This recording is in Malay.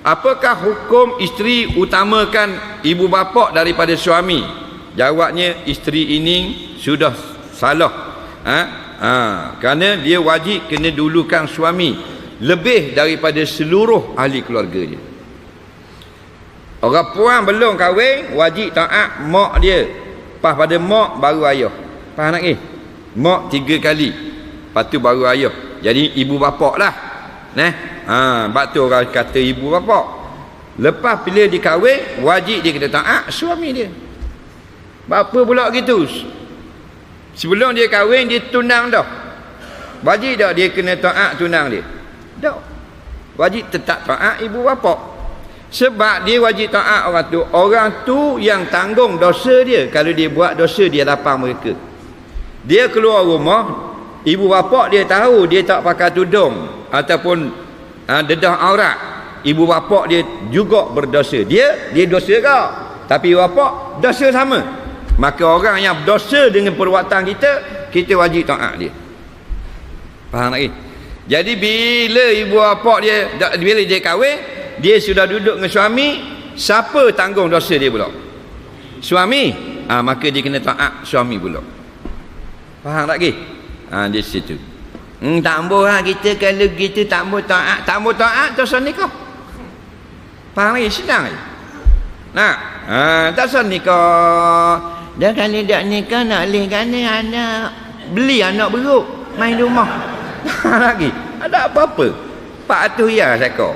Apakah hukum isteri utamakan ibu bapa daripada suami? Jawabnya, isteri ini sudah salah. Kerana dia wajib kena dulukan suami lebih daripada seluruh ahli keluarga dia. Orang puan belum kahwin, wajib taat mak dia. Lepas pada mak baru ayah. Faham tak ke? Mak 3 kali, lepas tu baru ayah. Jadi ibu bapa lah. Sebab tu orang kata ibu bapa. Lepas bila dia kahwin, wajib dia kena taat suami dia. Bapa pula gitu? Sebelum dia kahwin, dia tunang dah. Wajib tak dia kena taat tunang dia? Tak. Wajib tetap taat ibu bapa. Sebab dia wajib taat orang tu. Orang tu yang tanggung dosa dia. Kalau dia buat dosa, dia lapang mereka. Dia keluar rumah, ibu bapa dia tahu dia tak pakai tudung ataupun dedah aurat, ibu bapa dia juga berdosa. Dia dosa ke? Tapi ibu bapa dosa sama. Maka orang yang berdosa dengan perbuatan kita wajib taat dia. Faham tak? Jadi bila ibu bapa dia, bila dia kahwin, dia sudah duduk dengan suami, siapa tanggung dosa dia pula? Suami. Maka dia kena taat suami pula. Faham tak ke? Di situ. Tak boleh kita kalau kita tak mau taat dosa nikah. Faham lagi? Senang lagi. Tak sah nikah. Dan kalau tak nikah nak lehkan anak, beli anak beruk main rumah. Faham lagi? Ada apa-apa 400 ya saya kau.